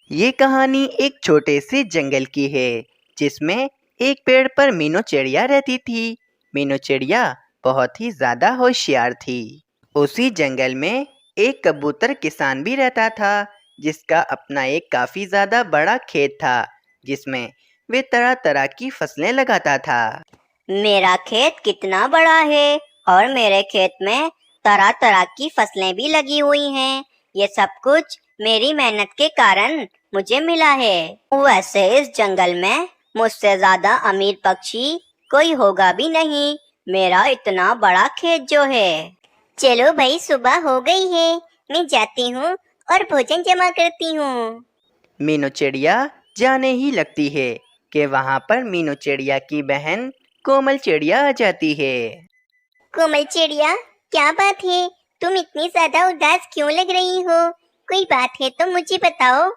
ये कहानी एक छोटे से जंगल की है जिसमें एक पेड़ पर मीनू चिड़िया रहती थी। मीनू चिड़िया बहुत ही ज्यादा होशियार थी। उसी जंगल में एक कबूतर किसान भी रहता था जिसका अपना एक काफी ज्यादा बड़ा खेत था जिसमें वे तरह तरह की फसलें लगाता था। मेरा खेत कितना बड़ा है और मेरे खेत में तरह तरह की फसलें भी लगी हुई हैं। ये सब कुछ मेरी मेहनत के कारण मुझे मिला है। वैसे इस जंगल में मुझसे ज्यादा अमीर पक्षी कोई होगा भी नहीं। मेरा इतना बड़ा खेत जो है। चलो भाई, सुबह हो गई है, मैं जाती हूँ और भोजन जमा करती हूँ। मीनू चिड़िया जाने ही लगती है कि वहाँ पर मीनू चिड़िया की बहन कोमल चिड़िया आ जाती है। कोमल चिड़िया, क्या बात है? तुम इतनी ज्यादा उदास क्यों लग रही हो? कोई बात है तो मुझे बताओ।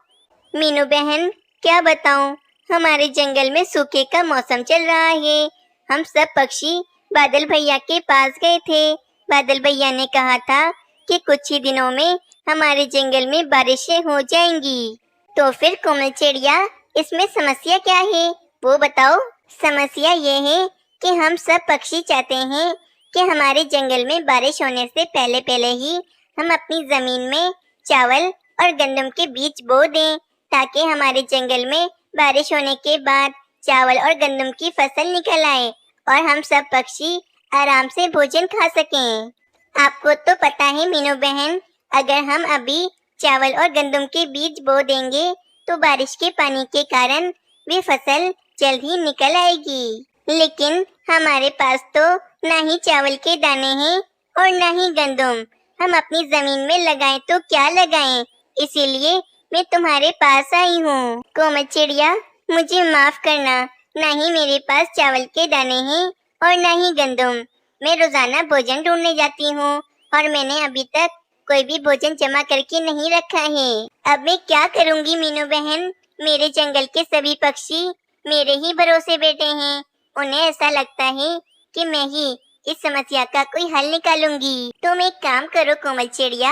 मीनू बहन, क्या बताऊं? हमारे जंगल में सूखे का मौसम चल रहा है। हम सब पक्षी बादल भैया के पास गए थे। बादल भैया ने कहा था कि कुछ ही दिनों में हमारे जंगल में बारिशें हो जाएंगी। तो फिर कोमल चिड़िया, इसमें समस्या क्या है वो बताओ। समस्या ये है कि हम सब पक्षी चाहते हैं कि हमारे जंगल में बारिश होने से पहले पहले ही हम अपनी जमीन में चावल और गंदम के बीज बो दें, ताकि हमारे जंगल में बारिश होने के बाद चावल और गंदम की फसल निकल आए और हम सब पक्षी आराम से भोजन खा सकें। आपको तो पता है मीनू बहन, अगर हम अभी चावल और गंदम के बीज बो देंगे तो बारिश के पानी के कारण वे फसल जल्द ही निकल आएगी। लेकिन हमारे पास तो ना ही चावल के दाने हैं और ना ही गंदम। हम अपनी जमीन में लगाएं तो क्या लगाएं, इसीलिए मैं तुम्हारे पास आई हूँ। कोमल चिड़िया, मुझे माफ करना, ना ही मेरे पास चावल के दाने हैं और ना ही गंदम। मैं रोजाना भोजन ढूंढने जाती हूँ और मैंने अभी तक कोई भी भोजन जमा करके नहीं रखा है। अब मैं क्या करूँगी मीनू बहन? मेरे जंगल के सभी पक्षी मेरे ही भरोसे बैठे हैं। उन्हें ऐसा लगता है कि मैं ही इस समस्या का कोई हल निकालूंगी। तुम एक काम करो कोमल चिड़िया,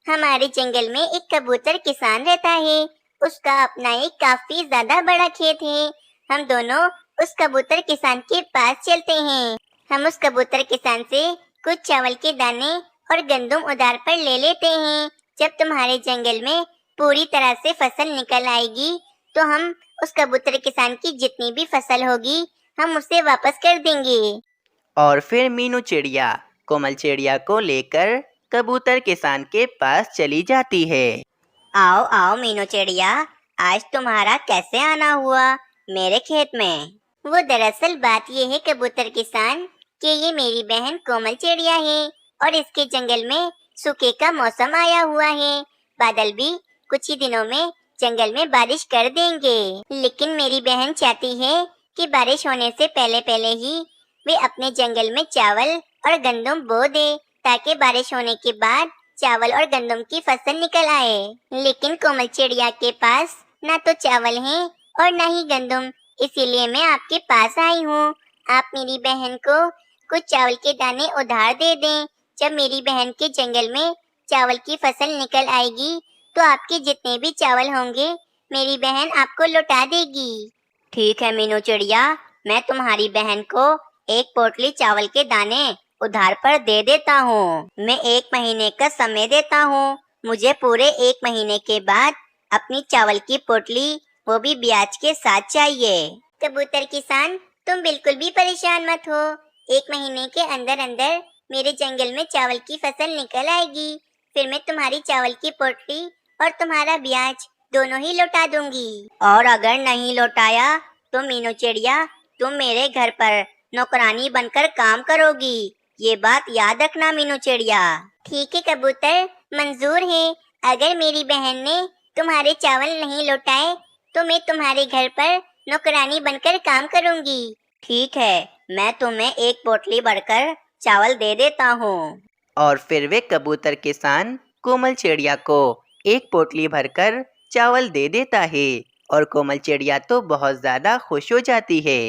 हमारे जंगल में एक कबूतर किसान रहता है। उसका अपना एक काफी ज्यादा बड़ा खेत है। हम दोनों उस कबूतर किसान के पास चलते हैं। हम उस कबूतर किसान से कुछ चावल के दाने और गंदम उधार पर ले लेते हैं। जब तुम्हारे जंगल में पूरी तरह से फसल निकल आएगी तो हम उस कबूतर किसान की जितनी भी फसल होगी हम उसे वापस कर देंगे। और फिर मीनू चिड़िया कोमल चिड़िया को लेकर कबूतर किसान के पास चली जाती है। आओ आओ मीनू चिड़िया, आज तुम्हारा कैसे आना हुआ मेरे खेत में? वो दरअसल बात ये है कबूतर किसान कि ये मेरी बहन कोमल चिड़िया है और इसके जंगल में सूखे का मौसम आया हुआ है। बादल भी कुछ ही दिनों में जंगल में बारिश कर देंगे। लेकिन मेरी बहन चाहती है कि बारिश होने से पहले पहले ही वे अपने जंगल में चावल और गंदम बो दे, ताकि बारिश होने के बाद चावल और गंदम की फसल निकल आए। लेकिन कोमल चिड़िया के पास ना तो चावल है और ना ही गंदम, इसीलिए मैं आपके पास आई हूँ। आप मेरी बहन को कुछ चावल के दाने उधार दे दें। जब मेरी बहन के जंगल में चावल की फसल निकल आएगी तो आपके जितने भी चावल होंगे मेरी बहन आपको लौटा देगी। ठीक है मीनू चिड़िया, मैं तुम्हारी बहन को एक पोटली चावल के दाने उधार पर दे देता हूँ। मैं 1 महीने का समय देता हूँ। मुझे पूरे 1 महीने के बाद अपनी चावल की पोटली, वो भी ब्याज के साथ चाहिए। कबूतर किसान, तुम बिल्कुल भी परेशान मत हो। 1 महीने के अंदर अंदर मेरे जंगल में चावल की फसल निकल आएगी। फिर मैं तुम्हारी चावल की पोटली और तुम्हारा ब्याज दोनों ही लौटा दूंगी। और अगर नहीं लौटाया तो मीनू चिड़िया, तुम मेरे घर पर नौकरानी बनकर काम करोगी। ये बात याद रखना मीनू चिड़िया। ठीक है कबूतर, मंजूर है। अगर मेरी बहन ने तुम्हारे चावल नहीं लौटाए तो मैं तुम्हारे घर पर नौकरानी बनकर काम करूंगी। ठीक है, मैं तुम्हें एक पोटली भरकर चावल दे देता हूँ। और फिर वे कबूतर किसान कोमल चिड़िया को एक पोटली भरकर चावल दे देता है और कोमल चिड़िया तो बहुत ज्यादा खुश हो जाती है।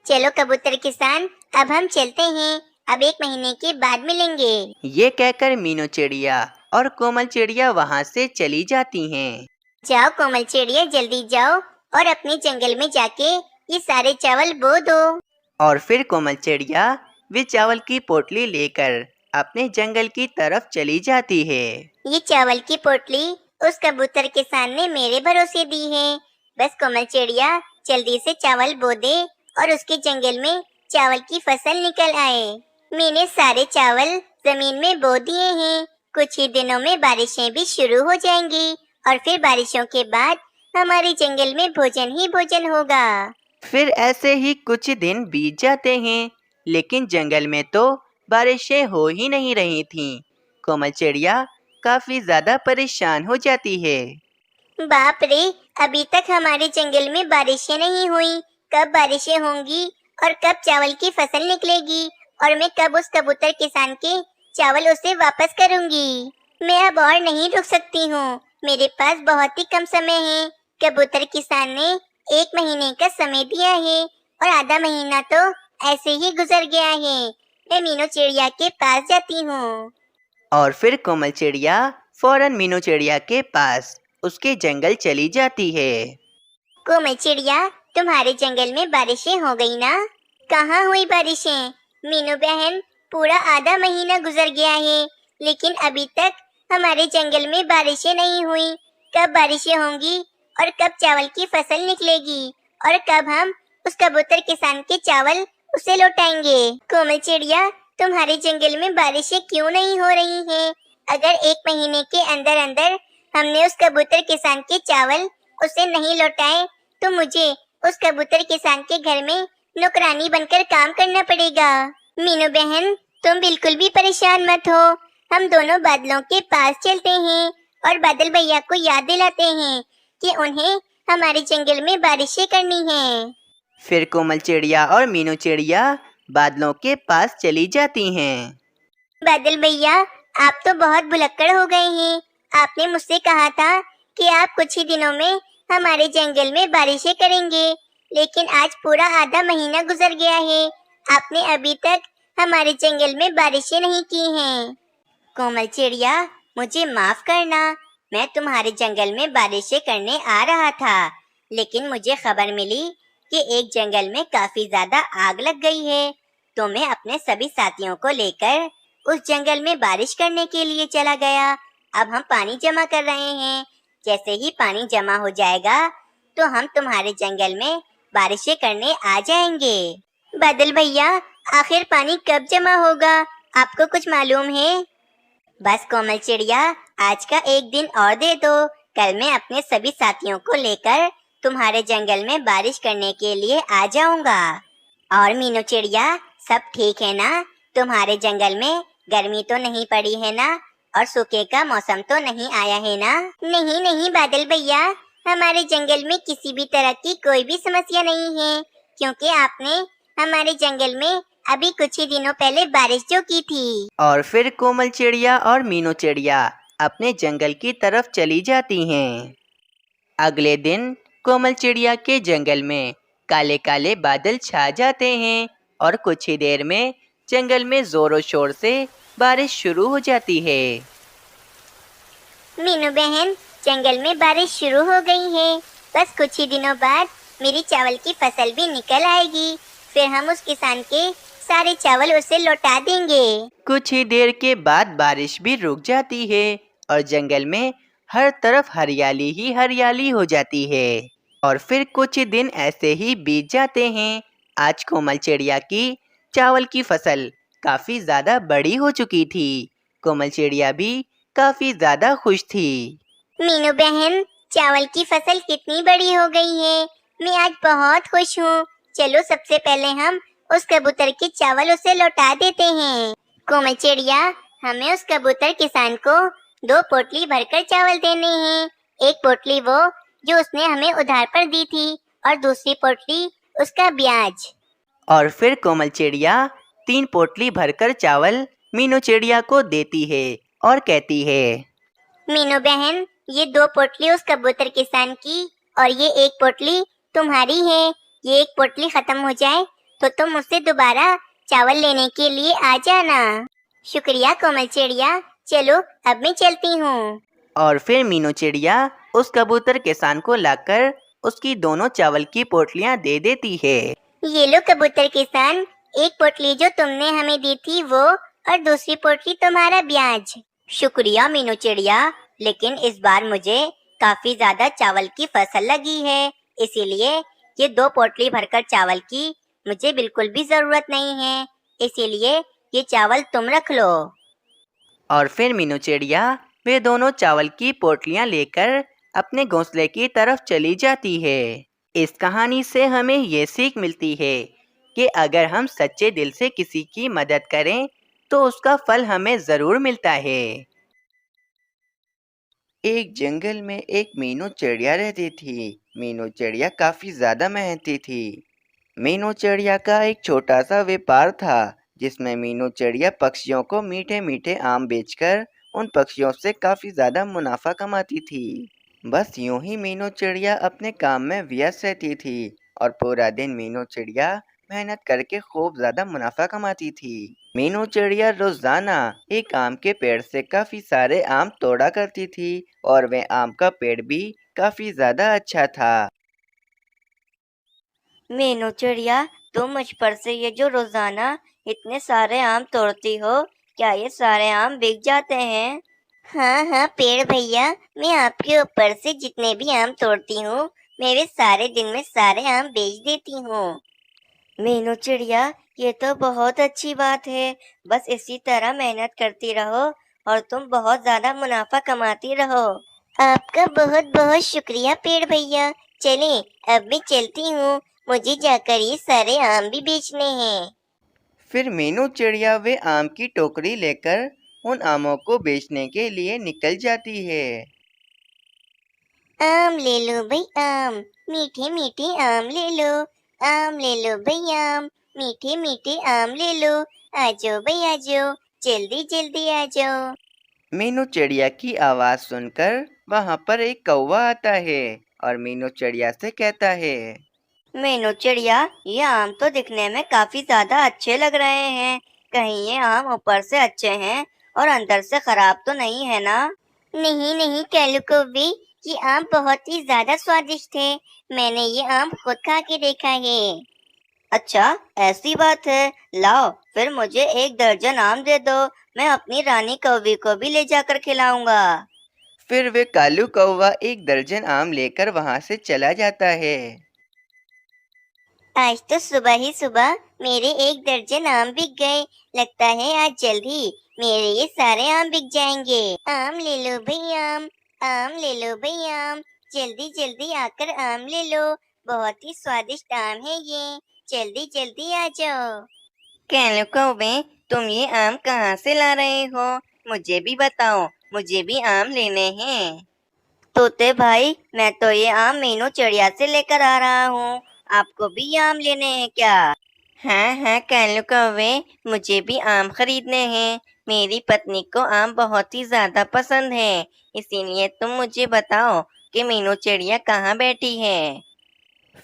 चलो कबूतर किसान, अब हम चलते हैं। अब 1 महीने के बाद मिलेंगे। ये कहकर मीनू चिड़िया और कोमल चिड़िया वहाँ से चली जाती हैं। जाओ कोमल चिड़िया, जल्दी जाओ और अपने जंगल में जाके ये सारे चावल बो दो। और फिर कोमल चिड़िया वे चावल की पोटली लेकर अपने जंगल की तरफ चली जाती है। ये चावल की पोटली उस कबूतर किसान ने मेरे भरोसे दी है। बस कोमल चिड़िया जल्दी से चावल बो दे और उसके जंगल में चावल की फसल निकल आए। मैंने सारे चावल जमीन में बो दिए हैं। कुछ ही दिनों में बारिशें भी शुरू हो जाएंगी और फिर बारिशों के बाद हमारे जंगल में भोजन ही भोजन होगा। फिर ऐसे ही कुछ दिन बीत जाते हैं, लेकिन जंगल में तो बारिशें हो ही नहीं रही थीं। कोमल चिड़िया काफी ज्यादा परेशान हो जाती है। बाप रे, अभी तक हमारे जंगल में बारिशें नहीं हुई। कब बारिशें होंगी और कब चावल की फसल निकलेगी और मैं कब उस कबूतर किसान के चावल उसे वापस करूंगी। मैं अब और नहीं रुक सकती हूँ। मेरे पास बहुत ही कम समय है। कबूतर किसान ने 1 महीने का समय दिया है और आधा महीना तो ऐसे ही गुजर गया है। मैं मीनू चिड़िया के पास जाती हूँ। और फिर कोमल चिड़िया फौरन मीनू चिड़िया के पास उसके जंगल चली जाती है। कोमल चिड़िया, तुम्हारे जंगल में बारिशें हो गई ना? कहाँ हुई बारिशें? मीनू बहन, पूरा आधा महीना गुजर गया है, लेकिन अभी तक हमारे जंगल में बारिशें नहीं हुई। कब बारिशें होंगी और कब चावल की फसल निकलेगी और कब हम उस कबूतर किसान के चावल उसे लौटाएंगे? कोमल चिड़िया, तुम्हारे जंगल में बारिशें क्यों नहीं हो रही हैं? अगर 1 महीने के अंदर अंदर हमने उस कबूतर किसान के चावल उसे नहीं लौटाए तो मुझे उस कबूतर किसान के घर में नौकरानी बनकर काम करना पड़ेगा। मीनू बहन, तुम बिल्कुल भी परेशान मत हो। हम दोनों बादलों के पास चलते हैं और बादल भैया को याद दिलाते हैं कि उन्हें हमारे जंगल में बारिशें करनी है। फिर कोमल चिड़िया और मीनू चिड़िया बादलों के पास चली जाती हैं। बादल भैया, आप तो बहुत भुलक्कड़ हो गए हैं। आपने मुझसे कहा था कि आप कुछ ही दिनों में हमारे जंगल में बारिशें करेंगे, लेकिन आज पूरा आधा महीना गुजर गया है। आपने अभी तक हमारे जंगल में बारिशें नहीं की हैं। कोमल चिड़िया, मुझे माफ करना। मैं तुम्हारे जंगल में बारिशें करने आ रहा था, लेकिन मुझे खबर मिली कि एक जंगल में काफी ज्यादा आग लग गई है, तो मैं अपने सभी साथियों को लेकर उस जंगल में बारिश करने के लिए चला गया। अब हम पानी जमा कर रहे हैं। जैसे ही पानी जमा हो जाएगा तो हम तुम्हारे जंगल में बारिशें करने आ जाएंगे। बादल भैया, आखिर पानी कब जमा होगा? आपको कुछ मालूम है? बस कोमल चिड़िया, आज का एक दिन और दे दो। कल मैं अपने सभी साथियों को लेकर तुम्हारे जंगल में बारिश करने के लिए आ जाऊंगा। और मीनू चिड़िया, सब ठीक है ना? तुम्हारे जंगल में गर्मी तो नहीं पड़ी है ना? और सूखे का मौसम तो नहीं आया है ना? नहीं नहीं बादल भैया, हमारे जंगल में किसी भी तरह की कोई भी समस्या नहीं है, क्योंकि आपने हमारे जंगल में अभी कुछ ही दिनों पहले बारिश जो की थी। और फिर कोमल चिड़िया और मीनू चिड़िया अपने जंगल की तरफ चली जाती हैं। अगले दिन कोमल चिड़िया के जंगल में काले काले बादल छा जाते हैं और कुछ ही देर में जंगल में जोरों शोर से बारिश शुरू हो जाती है। मीनू बहन, जंगल में बारिश शुरू हो गई है। बस कुछ ही दिनों बाद मेरी चावल की फसल भी निकल आएगी। फिर हम उस किसान के सारे चावल उसे लौटा देंगे। कुछ ही देर के बाद बारिश भी रुक जाती है और जंगल में हर तरफ हरियाली ही हरियाली हो जाती है। और फिर कुछ दिन ऐसे ही बीत जाते हैं। आज कोमल चिड़िया की चावल की फसल काफी ज्यादा बड़ी हो चुकी थी। कोमल चिड़िया भी काफी ज्यादा खुश थी। मीनू बहन, चावल की फसल कितनी बड़ी हो गई है। मैं आज बहुत खुश हूँ। चलो सबसे पहले हम उस कबूतर के चावल उसे लौटा देते हैं। कोमल चिड़िया, हमें उस कबूतर किसान को 2 पोटली भरकर चावल देने हैं। एक पोटली वो जो उसने हमें उधार पर दी थी और दूसरी पोटली उसका ब्याज। और फिर कोमल चिड़िया 3 पोटली भरकर चावल मीनू चिड़िया को देती है और कहती है, मीनू बहन, ये 2 पोटली उस कबूतर किसान की और ये 1 पोटली तुम्हारी है। ये 1 पोटली खत्म हो जाए तो तुम मुझसे दोबारा चावल लेने के लिए आ जाना। शुक्रिया कोमल चिड़िया। चलो अब मैं चलती हूँ। और फिर मीनू चिड़िया उस कबूतर किसान को लाकर उसकी दोनों चावल की पोटलियां दे देती है। ये लो कबूतर किसान, एक पोटली जो तुमने हमें दी थी वो, और दूसरी पोटली तुम्हारा ब्याज। शुक्रिया मीनू चिड़िया, लेकिन इस बार मुझे काफी ज्यादा चावल की फसल लगी है, इसीलिए ये 2 पोटली भरकर चावल की मुझे बिल्कुल भी जरूरत नहीं है, इसीलिए ये चावल तुम रख लो। और फिर मीनू चिड़िया वे दोनों चावल की पोटलियां लेकर अपने घोंसले की तरफ चली जाती है। इस कहानी से हमें ये सीख मिलती है कि अगर हम सच्चे दिल से किसी की मदद करें तो उसका फल हमें ज़रूर मिलता है। एक जंगल में एक मीनू चिड़िया रहती थी। मीनू चिड़िया काफ़ी ज़्यादा मेहनती थी। मीनू चिड़िया का एक छोटा सा व्यापार था जिसमें मीनू चिड़िया पक्षियों को मीठे मीठे आम बेचकर उन पक्षियों से काफ़ी ज़्यादा मुनाफा कमाती थी। बस यूं ही मीनू चिड़िया अपने काम में व्यस्त रहती थी और पूरा दिन मीनू चिड़िया मेहनत करके खूब ज़्यादा मुनाफा कमाती थी। मीनू चिड़िया रोज़ाना एक आम के पेड़ से काफ़ी सारे आम तोड़ा करती थी और वह आम का पेड़ भी काफ़ी ज़्यादा अच्छा था। मीनू चिड़िया, तुम मुझ पर से ये जो रोजाना इतने सारे आम तोड़ती हो, क्या ये सारे आम बिक जाते हैं? हाँ हाँ पेड़ भैया, मैं आपके ऊपर से जितने भी आम तोड़ती हूँ, मैं वे सारे दिन में सारे आम बेच देती हूँ। मीनू चिड़िया, ये तो बहुत अच्छी बात है। बस इसी तरह मेहनत करती रहो और तुम बहुत ज्यादा मुनाफा कमाती रहो। आपका बहुत बहुत शुक्रिया पेड़ भैया। चलें, अब मैं चलती हूँ, मुझे जाकर ये सारे आम भी बेचने हैं। फिर मीनू चिड़िया वे आम की टोकरी लेकर उन आमों को बेचने के लिए निकल जाती है। आम ले लो भाई आम, मीठे मीठे आम ले लो। आम ले लो भाई आम, मीठे मीठे आम ले लो। आ जाओ भाई आ जाओ, जल्दी जल्दी आ जाओ। मीनू चिड़िया की आवाज़ सुनकर वहाँ पर एक कौवा आता है और मीनू चिड़िया से कहता है, मीनू चिड़िया, ये आम तो दिखने में काफी ज्यादा अच्छे लग रहे हैं। कहीं ये आम ऊपर से अच्छे हैं और अंदर से खराब तो नहीं है ना? नहीं नहीं कैलू कौवे, ये आम बहुत ही ज्यादा स्वादिष्ट है। मैंने ये आम खुद खा के देखा है। अच्छा, ऐसी बात है। लाओ, फिर मुझे 1 दर्जन आम दे दो। मैं अपनी रानी कौवी को भी ले जाकर खिलाऊंगा। फिर वे कालू कौवा 1 दर्जन आम लेकर वहाँ से चला जाता है। आज तो सुबह ही सुबह मेरे 1 दर्जन आम बिक गए। लगता है आज जल्द ही मेरे ये सारे आम बिक जाएंगे। आम ले लो भई आम, आम ले लो भई आम, जल्दी जल्दी आकर आम ले लो। बहुत ही स्वादिष्ट आम है ये, जल्दी जल्दी आ जाओ। कैलू कौवे, तुम ये आम कहाँ से ला रहे हो? मुझे भी बताओ, मुझे भी आम लेने हैं। तोते भाई, मैं तो ये आम मीनू चिड़िया से लेकर आ रहा हूँ। आपको भी ये आम लेने हैं क्या? हाँ हाँ कैलू कौवे, मुझे भी आम खरीदने हैं। मेरी पत्नी को आम बहुत ही ज़्यादा पसंद है, इसीलिए तुम मुझे बताओ कि मीनू चिड़िया कहाँ बैठी है।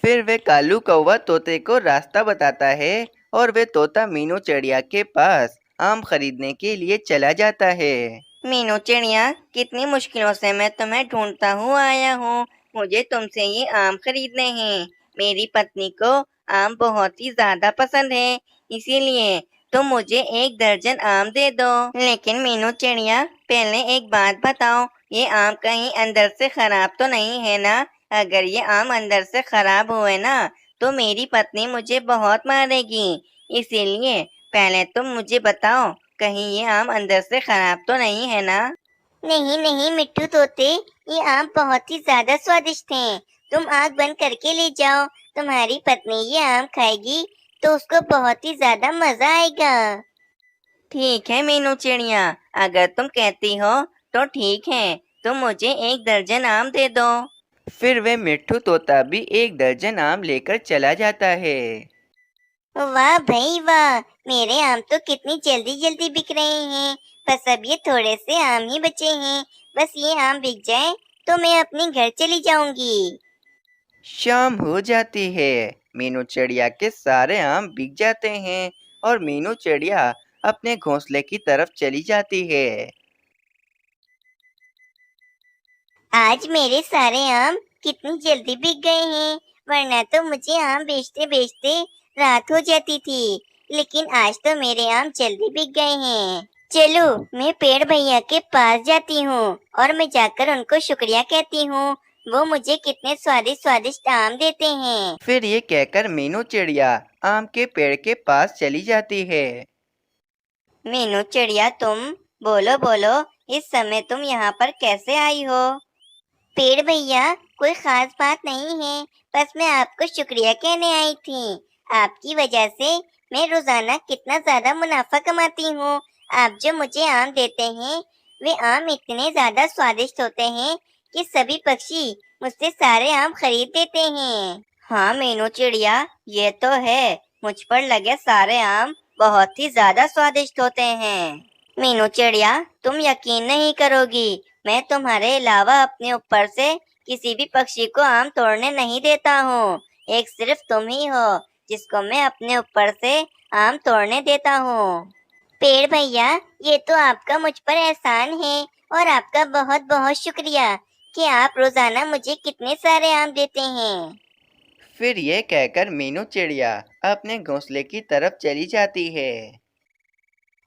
फिर वे कालू कौवा तोते को रास्ता बताता है और वे तोता मीनू चिड़िया के पास आम खरीदने के लिए चला जाता है। मीनू चिड़िया, कितनी मुश्किलों से मैं तुम्हें ढूंढता हुआ आया हूँ। मुझे तुमसे ये आम खरीदने हैं। मेरी पत्नी को आम बहुत ही ज्यादा पसंद है, इसीलिए तुम मुझे 1 दर्जन आम दे दो। लेकिन मीनू चिड़िया, पहले एक बात बताओ, ये आम कहीं अंदर से खराब तो नहीं है ना? अगर ये आम अंदर से खराब हुए ना तो मेरी पत्नी मुझे बहुत मारेगी, इसीलिए पहले तुम मुझे बताओ, कहीं ये आम अंदर से खराब तो नहीं है ना? नहीं नहीं मिट्टू तोते, ये आम बहुत ही ज्यादा स्वादिष्ट हैं। तुम आँख बंद करके ले जाओ, तुम्हारी पत्नी ये आम खाएगी तो उसको बहुत ही ज्यादा मजा आएगा। ठीक है मीनू चिड़िया, अगर तुम कहती हो तो ठीक है, तुम मुझे 1 दर्जन आम दे दो। फिर वे मिट्ठू तोता भी 1 दर्जन आम लेकर चला जाता है। वाह भाई वाह, मेरे आम तो कितनी जल्दी जल्दी बिक रहे हैं। बस अब ये थोड़े से आम ही बचे हैं। बस ये आम बिक जाए तो मैं अपने घर चली जाऊंगी। शाम हो जाती है। मीनू चिड़िया के सारे आम बिक जाते हैं और मीनू चिड़िया अपने घोंसले की तरफ चली जाती है। आज मेरे सारे आम कितनी जल्दी बिक गए हैं, वरना तो मुझे आम बेचते बेचते रात हो जाती थी, लेकिन आज तो मेरे आम जल्दी बिक गए हैं। चलो मैं पेड़ भैया के पास जाती हूँ और मैं जाकर उनको शुक्रिया कहती हूँ, वो मुझे कितने स्वादिष्ट स्वादिष्ट आम देते हैं। फिर ये कहकर मीनू चिड़िया आम के पेड़ के पास चली जाती है। मीनू चिड़िया, तुम बोलो बोलो, इस समय तुम यहाँ पर कैसे आई हो? पेड़ भैया, कोई खास बात नहीं है, बस मैं आपको शुक्रिया कहने आई थी। आपकी वजह से मैं रोजाना कितना ज्यादा मुनाफा कमाती हूँ। आप जो मुझे आम देते हैं, वे आम इतने ज्यादा स्वादिष्ट होते हैं कि सभी पक्षी मुझसे सारे आम खरीद देते हैं। हाँ मीनू चिड़िया, ये तो है, मुझ पर लगे सारे आम बहुत ही ज्यादा स्वादिष्ट होते हैं। मीनू चिड़िया, तुम यकीन नहीं करोगी, मैं तुम्हारे अलावा अपने ऊपर से किसी भी पक्षी को आम तोड़ने नहीं देता हूँ। एक सिर्फ तुम ही हो जिसको मैं अपने ऊपर से आम तोड़ने देता हूँ। पेड़ भैया, ये तो आपका मुझ पर एहसान है और आपका बहुत बहुत शुक्रिया कि आप रोजाना मुझे कितने सारे आम देते हैं। फिर ये कहकर मीनू चिड़िया अपने घोंसले की तरफ चली जाती है।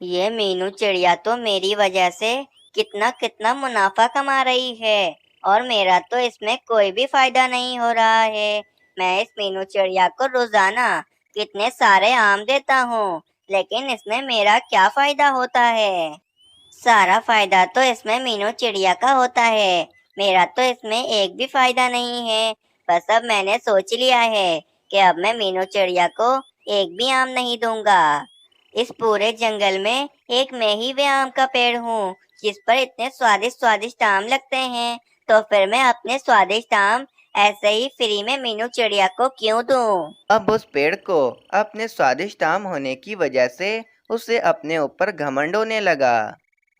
ये मीनू चिड़िया तो मेरी वजह से कितना कितना मुनाफा कमा रही है और मेरा तो इसमें कोई भी फायदा नहीं हो रहा है। मैं इस मीनू चिड़िया को रोजाना कितने सारे आम देता हूँ, लेकिन इसमें मेरा क्या फायदा होता है? सारा फायदा तो इसमें मीनू चिड़िया का होता है, मेरा तो इसमें एक भी फायदा नहीं है। बस अब मैंने सोच लिया है कि अब मैं मीनू चिड़िया को एक भी आम नहीं दूंगा। इस पूरे जंगल में एक मैं ही वे आम का पेड़ हूँ जिस पर इतने स्वादिष्ट स्वादिष्ट आम लगते हैं, तो फिर मैं अपने स्वादिष्ट आम ऐसे ही फ्री में मीनू चिड़िया को क्यों दूं? अब उस पेड़ को अपने स्वादिष्ट आम होने की वजह से उसे अपने ऊपर घमंड होने लगा।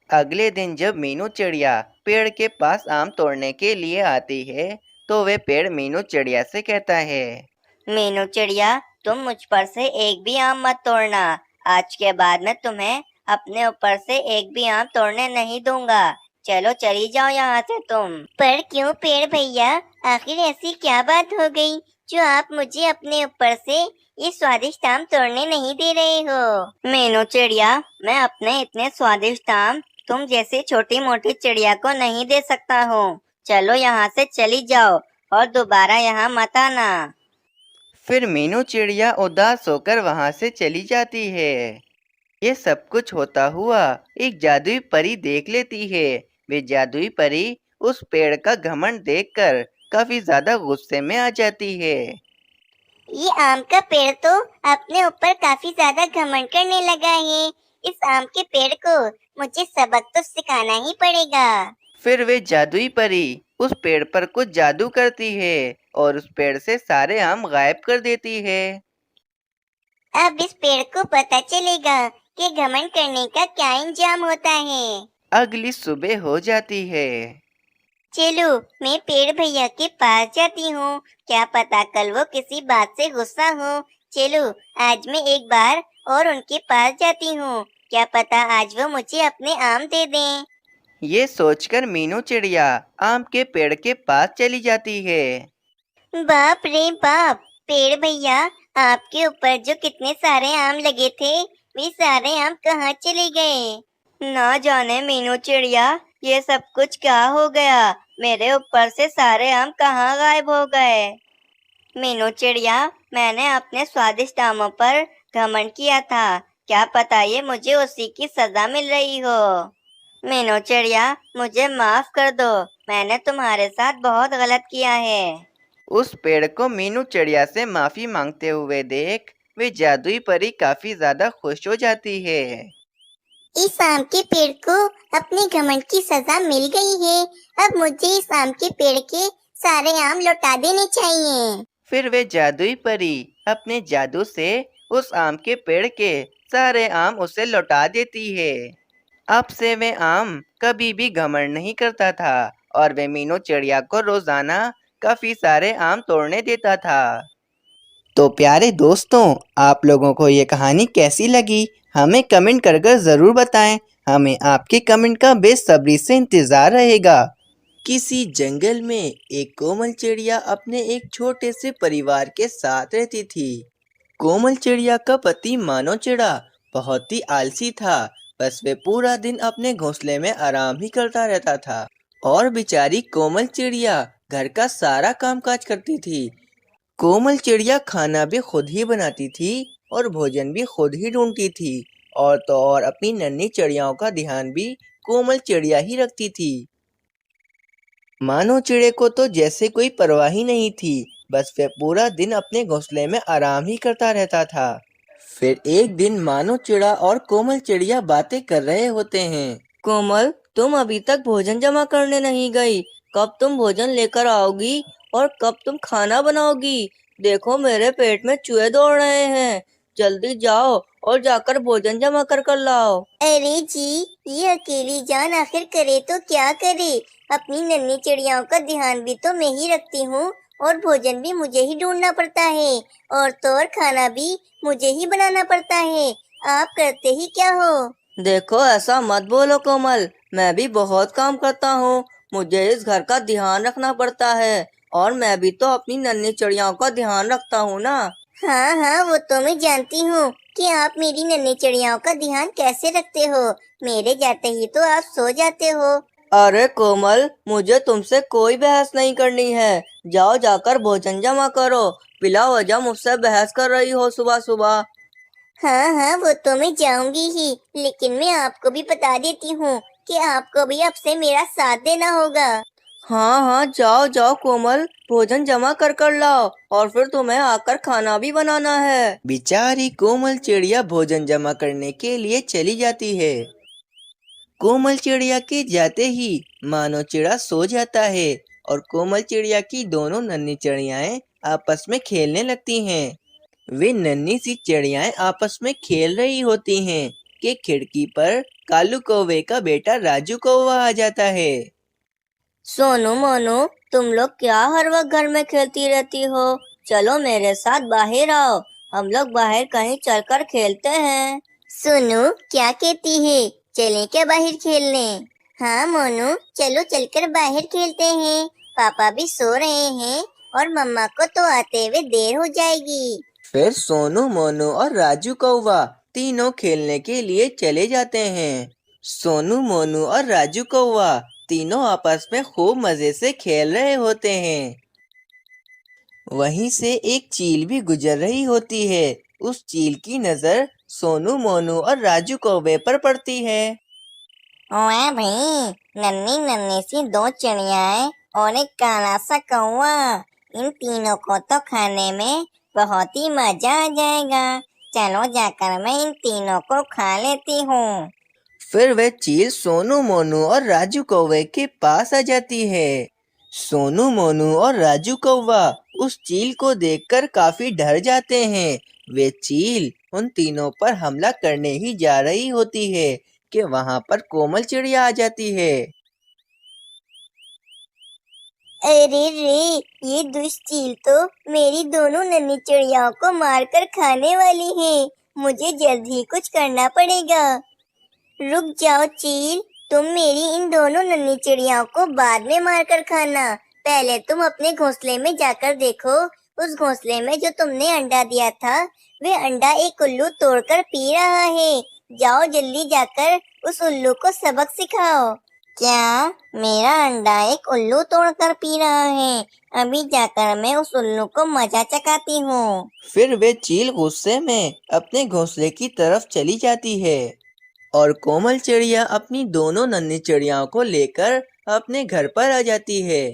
अगले दिन जब मीनू चिड़िया पेड़ के पास आम तोड़ने के लिए आती है, तो वे पेड़ मीनू चिड़िया से कहता है, मीनू चिड़िया, तुम मुझ पर से एक भी आम मत तोड़ना। आज के बाद मैं तुम्हें अपने ऊपर से एक भी आम तोड़ने नहीं दूंगा। चलो चली जाओ यहाँ से तुम। पर क्यों पेड़ भैया, आखिर ऐसी क्या बात हो गई जो आप मुझे अपने ऊपर से ये स्वादिष्ट आम तोड़ने नहीं दे रहे हो? मीनू चिड़िया, मैं अपने इतने स्वादिष्ट आम तुम जैसी छोटी मोटी चिड़िया को नहीं दे सकता हूँ। चलो यहाँ से चली जाओ और दोबारा यहाँ मत आना। फिर मीनू चिड़िया उदास होकर वहां से चली जाती है। ये सब कुछ होता हुआ एक जादुई परी देख लेती है। वे जादुई परी उस पेड़ का घमंड देखकर काफी ज्यादा गुस्से में आ जाती है। ये आम का पेड़ तो अपने ऊपर काफी ज्यादा घमंड करने लगा है। इस आम के पेड़ को मुझे सबक तो सिखाना ही पड़ेगा। फिर वे जादुई परी उस पेड़ पर कुछ जादू करती है और उस पेड़ से सारे आम गायब कर देती है। अब इस पेड़ को पता चलेगा कि घमंड करने का क्या अंजाम होता है। अगली सुबह हो जाती है। चलो मैं पेड़ भैया के पास जाती हूँ, क्या पता कल वो किसी बात से गुस्सा हो। चलो आज मैं एक बार और उनके पास जाती हूँ, क्या पता आज वो मुझे अपने आम दे दें। ये सोचकर मीनू चिड़िया आम के पेड़ के पास चली जाती है। बाप रे बाप, पेड़ भैया, आपके ऊपर जो कितने सारे आम लगे थे, वे सारे आम कहाँ चले गए? ना जाने मीनू चिड़िया, ये सब कुछ क्या हो गया? मेरे ऊपर से सारे आम कहाँ गायब हो गए? मीनू चिड़िया, मैंने अपने स्वादिष्ट आमों पर घमंड किया था, क्या पता ये मुझे उसी की सजा मिल रही हो। मीनू चिड़िया, मुझे माफ कर दो, मैंने तुम्हारे साथ बहुत गलत किया है। उस पेड़ को मीनू चिड़िया से माफी मांगते हुए देख वे जादुई परी काफी ज्यादा खुश हो जाती है। इस आम के पेड़ को अपने घमंड की सजा मिल गई है। अब मुझे इस आम के पेड़ के सारे आम लौटा देने चाहिए। फिर वे जादुई परी अपने जादू से उस आम के पेड़ के सारे आम उसे लौटा देती है। अब से वे आम कभी भी घमंड नहीं करता था और वे मीनू चिड़िया को रोजाना काफी सारे आम तोड़ने देता था। तो प्यारे दोस्तों, आप लोगों को ये कहानी कैसी लगी हमें कमेंट कर ज़रूर बताएं। हमें आपके कमेंट का बेसब्री से इंतज़ार रहेगा। किसी जंगल में एक कोमल चिड़िया अपने एक छोटे से परिवार के साथ रहती थी। कोमल चिड़िया का पति मानो चिड़ा बहुत ही आलसी था। बस वे पूरा दिन अपने घोंसले में आराम ही करता रहता था और बेचारी कोमल चिड़िया घर का सारा कामकाज करती थी। कोमल चिड़िया खाना भी खुद ही बनाती थी और भोजन भी खुद ही ढूंढती थी। और तो और अपनी नन्ही चिड़ियाओं का ध्यान भी कोमल चिड़िया ही रखती थी। मानो चिड़े को तो जैसे कोई परवाह ही नहीं थी। बस वह पूरा दिन अपने घोंसले में आराम ही करता रहता था। फिर एक दिन मानो चिड़ा और कोमल चिड़िया बातें कर रहे होते हैं। कोमल, तुम अभी तक भोजन जमा करने नहीं गई। कब तुम भोजन लेकर आओगी और कब तुम खाना बनाओगी? देखो मेरे पेट में चूहे दौड़ रहे हैं। जल्दी जाओ और जाकर भोजन जमा कर लाओ। अरे जी, ये अकेली जान आखिर करे तो क्या करे। अपनी नन्ही चिड़ियाओं का ध्यान भी तो मैं ही रखती हूँ और भोजन भी मुझे ही ढूंढना पड़ता है और तो और खाना भी मुझे ही बनाना पड़ता है। आप करते ही क्या हो? देखो ऐसा मत बोलो कोमल, मैं भी बहुत काम करता हूँ। मुझे इस घर का ध्यान रखना पड़ता है और मैं भी तो अपनी नन्ही चिड़ियाओं का ध्यान रखता हूँ ना। हाँ हाँ, वो तो मैं जानती हूँ कि आप मेरी नन्ही चिड़ियाओं का ध्यान कैसे रखते हो। मेरे जाते ही तो आप सो जाते हो। अरे कोमल, मुझे तुमसे कोई बहस नहीं करनी है। जाओ जाकर भोजन जमा करो। बिला वजह मुझसे बहस कर रही हो सुबह सुबह। हाँ हाँ, वो तो मैं जाऊंगी ही, लेकिन मैं आपको भी बता देती हूँ कि आपको भी अब से मेरा साथ देना होगा। हाँ हाँ, जाओ जाओ कोमल, भोजन जमा कर लाओ और फिर तुम्हें आकर खाना भी बनाना है। बेचारी कोमल चिड़िया भोजन जमा करने के लिए चली जाती है। कोमल चिड़िया के जाते ही मानो चिड़ा सो जाता है और कोमल चिड़िया की दोनों नन्ही चिड़ियाएं आपस में खेलने लगती हैं। वे नन्ही सी चिड़ियाएं आपस में खेल रही होती हैं कि खिड़की पर कालू कौवे का बेटा राजू कौवा आ जाता है। सोनू मोनू, तुम लोग क्या हर वक्त घर में खेलती रहती हो? चलो मेरे साथ बाहर आओ, हम लोग बाहर कहीं चलकर खेलते हैं। सुनो, क्या कहती है? चलें क्या बाहर खेलने? हाँ मोनू, चलो चलकर बाहर खेलते हैं। पापा भी सो रहे हैं और मम्मा को तो आते हुए देर हो जाएगी। फिर सोनू मोनू और राजू कौवा तीनों खेलने के लिए चले जाते हैं। सोनू मोनू और राजू कौवा तीनों आपस में खूब मजे से खेल रहे होते हैं। वहीं से एक चील भी गुजर रही होती है। उस चील की नजर सोनू मोनू और राजू कौवे पर पड़ती है। वाह भाई, नन्ही नन्ही सी दो चिड़ियाएं और एक काला सा कौवा। इन तीनों को तो खाने में बहुत ही मजा आ जाएगा। चलो जाकर मैं इन तीनों को खा लेती हूँ। फिर वह चील सोनू मोनू और राजू कौवे के पास आ जाती है। सोनू मोनू और राजू कौवा उस चील को देखकर काफी डर जाते हैं। वे चील उन तीनों पर हमला करने ही जा रही होती है कि वहां पर कोमल चिड़िया आ जाती है। अरे रे, ये दुष्ट चील तो मेरी दोनों नन्ही चिड़ियाओं को मारकर खाने वाली है। मुझे जल्द ही कुछ करना पड़ेगा। रुक जाओ चील, तुम मेरी इन दोनों नन्ही चिड़ियाओं को बाद में मारकर खाना। पहले तुम अपने घोंसले में जाकर देखो। उस घोंसले में जो तुमने अंडा दिया था, वे अंडा एक उल्लू तोड़कर पी रहा है। जाओ जल्दी जाकर उस उल्लू को सबक सिखाओ। क्या? मेरा अंडा एक उल्लू तोड़कर पी रहा है? अभी जाकर मैं उस उल्लू को मजा चखाती हूँ। फिर वे चील गुस्से में अपने घोंसले की तरफ चली जाती है और कोमल चिड़िया अपनी दोनों नन्ही चिड़ियाओं को लेकर अपने घर पर आ जाती है।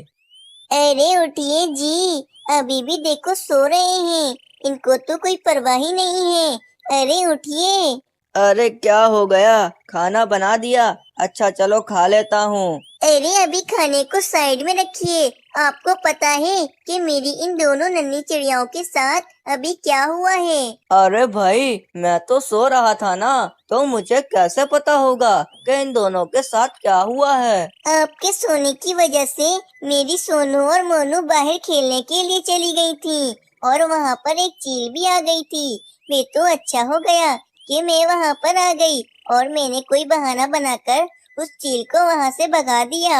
अरे उठिए जी, अभी भी देखो सो रहे हैं। इनको तो कोई परवाह ही नहीं है। अरे उठिए। अरे क्या हो गया? खाना बना दिया? अच्छा चलो खा लेता हूँ। अरे अभी खाने को साइड में रखिए। आपको पता है कि मेरी इन दोनों नन्ही चिड़ियाओं के साथ अभी क्या हुआ है? अरे भाई, मैं तो सो रहा था ना, तो मुझे कैसे पता होगा कि इन दोनों के साथ क्या हुआ है? आपके सोने की वजह से मेरी सोनू और मोनू बाहर खेलने के लिए चली गई थी और वहाँ पर एक चील भी आ गई थी। वे तो अच्छा हो गया कि मैं वहाँ पर आ गई और मैंने कोई बहाना बनाकर उस चील को वहाँ से भगा दिया।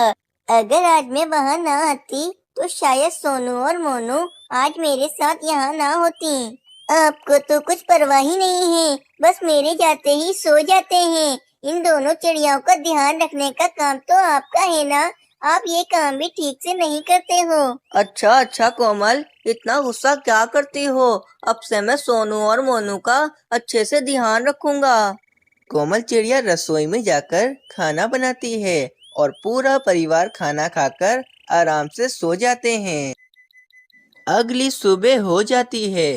अगर आज मैं वहाँ ना आती तो शायद सोनू और मोनू आज मेरे साथ यहाँ ना होती। आपको तो कुछ परवाह ही नहीं है, बस मेरे जाते ही सो जाते हैं। इन दोनों चिड़ियों का ध्यान रखने का काम तो आपका है ना, आप ये काम भी ठीक से नहीं करते हो। अच्छा अच्छा कोमल, इतना गुस्सा क्या करती हो? अब से मैं सोनू और मोनू का अच्छे से ध्यान रखूंगा। कोमल चिड़िया रसोई में जाकर खाना बनाती है और पूरा परिवार खाना खाकर आराम से सो जाते हैं। अगली सुबह हो जाती है।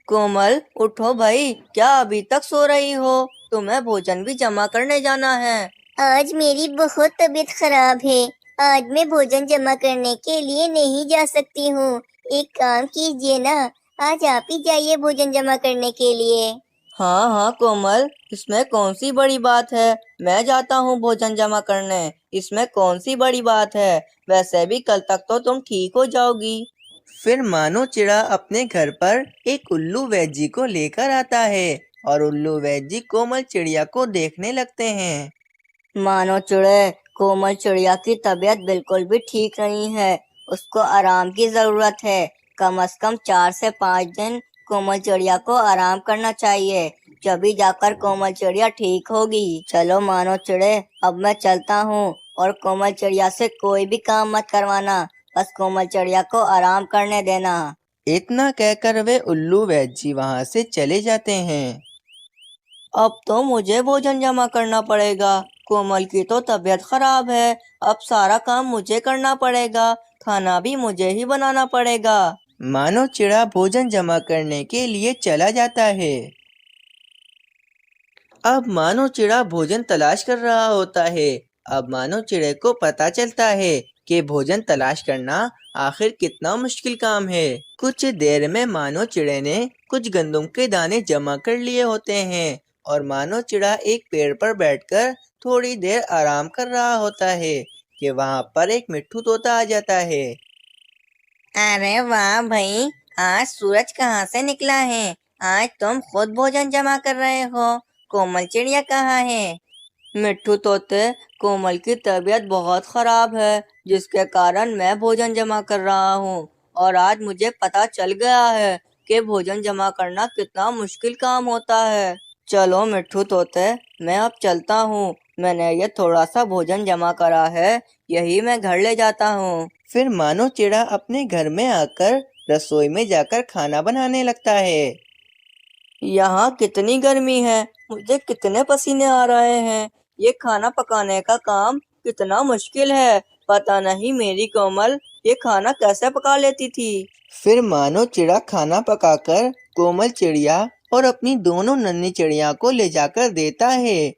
कोमल उठो भाई, क्या अभी तक सो रही हो? तुम्हें भोजन भी जमा करने जाना है। आज मेरी बहुत तबीयत खराब है, आज मैं भोजन जमा करने के लिए नहीं जा सकती हूँ। एक काम कीजिए ना, आज आप ही जाइए भोजन जमा करने के लिए। हाँ हाँ कोमल, इसमें कौन सी बड़ी बात है? मैं जाता हूँ भोजन जमा करने, इसमें कौन सी बड़ी बात है? वैसे भी कल तक तो तुम ठीक हो जाओगी। फिर मानो चिड़ा अपने घर पर एक उल्लू वैजी को लेकर आता है और उल्लू वैजी कोमल चिड़िया को देखने लगते हैं। मानो चिड़े, कोमल चिड़िया की तबीयत बिल्कुल भी ठीक नहीं है, उसको आराम की जरूरत है। कम से कम 4 से 5 दिन कोमल चिड़िया को आराम करना चाहिए, जभी जाकर कोमल चिड़िया ठीक होगी। चलो मानो चिड़े, अब मैं चलता हूँ और कोमल चिड़िया से कोई भी काम मत करवाना, बस कोमल चिड़िया को आराम करने देना। इतना कहकर वे उल्लू वैजी वहाँ से चले जाते हैं। अब तो मुझे भोजन जमा करना पड़ेगा, कोमल की तो तबीयत खराब है, अब सारा काम मुझे करना पड़ेगा, खाना भी मुझे ही बनाना पड़ेगा। मानो चिड़ा भोजन जमा करने के लिए चला जाता है। अब मानो चिड़ा भोजन तलाश कर रहा होता है। अब मानो चिड़े को पता चलता है कि भोजन तलाश करना आखिर कितना मुश्किल काम है। कुछ देर में मानो चिड़े ने कुछ गंदम के दाने जमा कर लिए होते हैं और मानो चिड़ा एक पेड़ पर बैठकर थोड़ी देर आराम कर रहा होता है कि वहाँ पर एक मिट्ठू तोता आ जाता है। अरे वाह भाई, आज सूरज कहाँ से निकला है? आज तुम खुद भोजन जमा कर रहे हो। कोमल चिड़िया कहाँ है? मिट्ठू तोते, कोमल की तबीयत बहुत खराब है, जिसके कारण मैं भोजन जमा कर रहा हूँ और आज मुझे पता चल गया है कि भोजन जमा करना कितना मुश्किल काम होता है। चलो मिट्ठू तोते, मैं अब चलता हूँ, मैंने ये थोड़ा सा भोजन जमा करा है, यही मैं घर ले जाता हूँ। फिर मानो चिड़ा अपने घर में आकर रसोई में जाकर खाना बनाने लगता है। यहाँ कितनी गर्मी है, मुझे कितने पसीने आ रहे हैं, ये खाना पकाने का काम कितना मुश्किल है। पता नहीं मेरी कोमल ये खाना कैसे पका लेती थी। फिर मानो चिड़ा खाना पकाकर कोमल चिड़िया और अपनी दोनों नन्ही चिड़िया को ले जाकर देता है।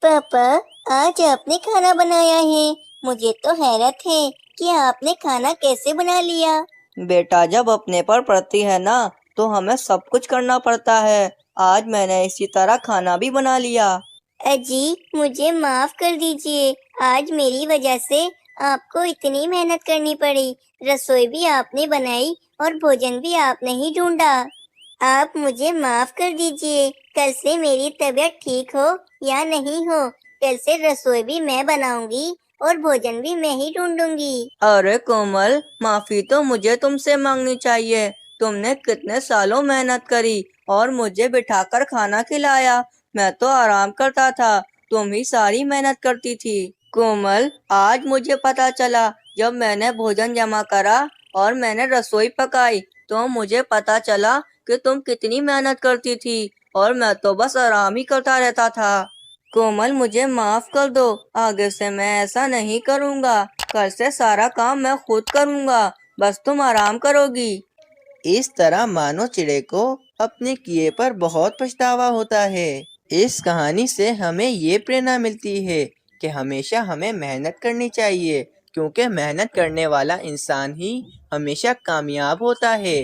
पापा, आज आपने खाना बनाया है, मुझे तो हैरत है कि आपने खाना कैसे बना लिया। बेटा, जब अपने पर पड़ती है ना तो हमें सब कुछ करना पड़ता है। आज मैंने इसी तरह खाना भी बना लिया। अजी, मुझे माफ कर दीजिए, आज मेरी वजह से आपको इतनी मेहनत करनी पड़ी। रसोई भी आपने बनाई और भोजन भी आपने ही ढूंढा। आप मुझे माफ कर दीजिए। कल से मेरी तबीयत ठीक हो या नहीं हो, कल से रसोई भी मैं बनाऊंगी और भोजन भी मैं ही ढूंढूंगी। अरे कोमल, माफी तो मुझे तुमसे मांगनी चाहिए। तुमने कितने सालों मेहनत करी और मुझे बिठाकर खाना खिलाया। मैं तो आराम करता था, तुम ही सारी मेहनत करती थी। कोमल, आज मुझे पता चला, जब मैंने भोजन जमा करा और मैंने रसोई पकाई तो मुझे पता चला कि तुम कितनी मेहनत करती थी और मैं तो बस आराम ही करता रहता था। कोमल, मुझे माफ कर दो, आगे से मैं ऐसा नहीं करूँगा। कल से सारा काम मैं खुद करूँगा, बस तुम आराम करोगी। इस तरह मानो चिड़े को अपने किए पर बहुत पछतावा होता है। इस कहानी से हमें ये प्रेरणा मिलती है कि हमेशा हमें मेहनत करनी चाहिए, क्योंकि मेहनत करने वाला इंसान ही हमेशा कामयाब होता है।